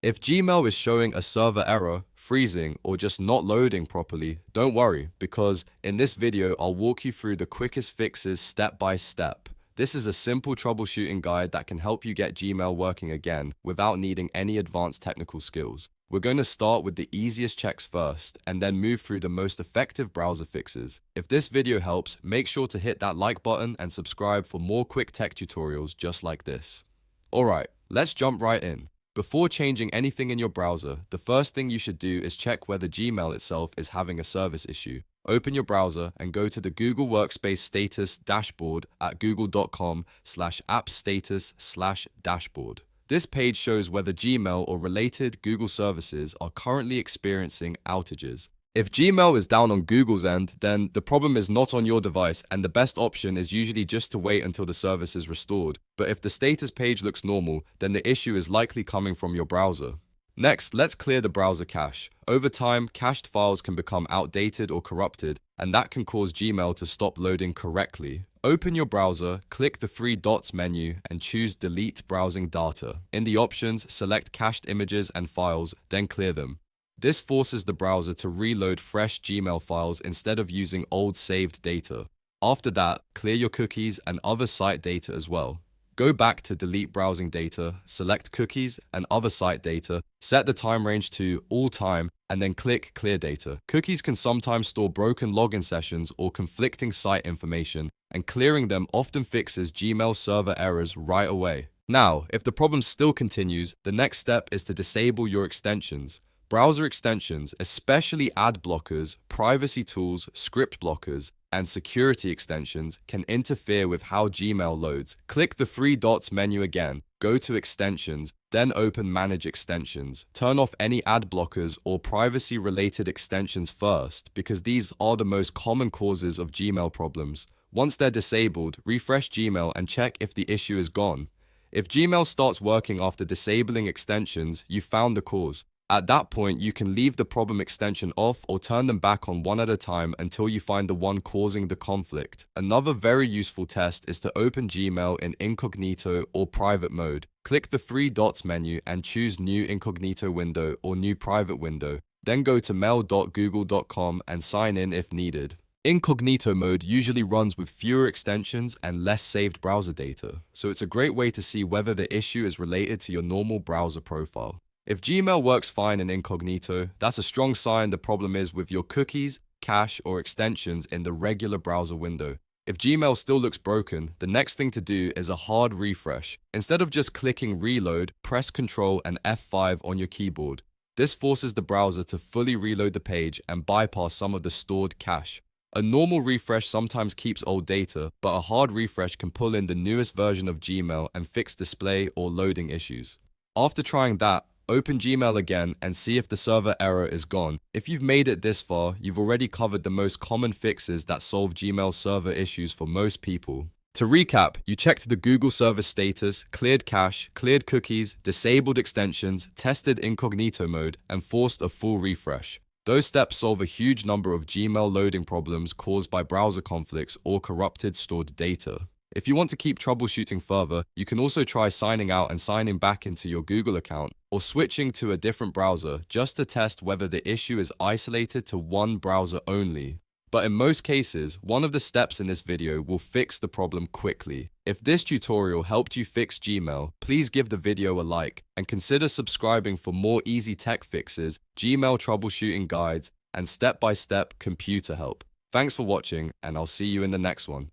If Gmail is showing a server error, freezing, or just not loading properly, don't worry, because in this video I'll walk you through the quickest fixes step by step. This is a simple troubleshooting guide that can help you get Gmail working again without needing any advanced technical skills. We're going to start with the easiest checks first, and then move through the most effective browser fixes. If this video helps, make sure to hit that like button and subscribe for more quick tech tutorials just like this. Alright, let's jump right in. Before changing anything in your browser, the first thing you should do is check whether Gmail itself is having a service issue. Open your browser and go to the Google Workspace Status dashboard at google.com/appstatus/dashboard. This page shows whether Gmail or related Google services are currently experiencing outages. If Gmail is down on Google's end, then the problem is not on your device, and the best option is usually just to wait until the service is restored. But if the status page looks normal, then the issue is likely coming from your browser. Next, let's clear the browser cache. Over time, cached files can become outdated or corrupted, and that can cause Gmail to stop loading correctly. Open your browser, click the three dots menu, and choose Delete Browsing Data. In the options, select Cached Images and Files, then clear them. This forces the browser to reload fresh Gmail files instead of using old saved data. After that, clear your cookies and other site data as well. Go back to Delete Browsing Data, select Cookies and Other Site Data, set the time range to All Time, and then click Clear Data. Cookies can sometimes store broken login sessions or conflicting site information, and clearing them often fixes Gmail server errors right away. Now, if the problem still continues, the next step is to disable your extensions. Browser extensions, especially ad blockers, privacy tools, script blockers, and security extensions, can interfere with how Gmail loads. Click the three dots menu again, go to Extensions, then open Manage Extensions. Turn off any ad blockers or privacy-related extensions first, because these are the most common causes of Gmail problems. Once they're disabled, refresh Gmail and check if the issue is gone. If Gmail starts working after disabling extensions, you found the cause. At that point, you can leave the problem extension off or turn them back on one at a time until you find the one causing the conflict. Another very useful test is to open Gmail in incognito or private mode. Click the three dots menu and choose New Incognito Window or New Private Window. Then go to mail.google.com and sign in if needed. Incognito mode usually runs with fewer extensions and less saved browser data, so it's a great way to see whether the issue is related to your normal browser profile. If Gmail works fine in incognito, that's a strong sign the problem is with your cookies, cache, or extensions in the regular browser window. If Gmail still looks broken, the next thing to do is a hard refresh. Instead of just clicking reload, press Ctrl and F5 on your keyboard. This forces the browser to fully reload the page and bypass some of the stored cache. A normal refresh sometimes keeps old data, but a hard refresh can pull in the newest version of Gmail and fix display or loading issues. After trying that, open Gmail again and see if the server error is gone. If you've made it this far, you've already covered the most common fixes that solve Gmail server issues for most people. To recap, you checked the Google service status, cleared cache, cleared cookies, disabled extensions, tested incognito mode, and forced a full refresh. Those steps solve a huge number of Gmail loading problems caused by browser conflicts or corrupted stored data. If you want to keep troubleshooting further, you can also try signing out and signing back into your Google account, or switching to a different browser just to test whether the issue is isolated to one browser only. But in most cases, one of the steps in this video will fix the problem quickly. If this tutorial helped you fix Gmail, please give the video a like, and consider subscribing for more easy tech fixes, Gmail troubleshooting guides, and step-by-step computer help. Thanks for watching, and I'll see you in the next one.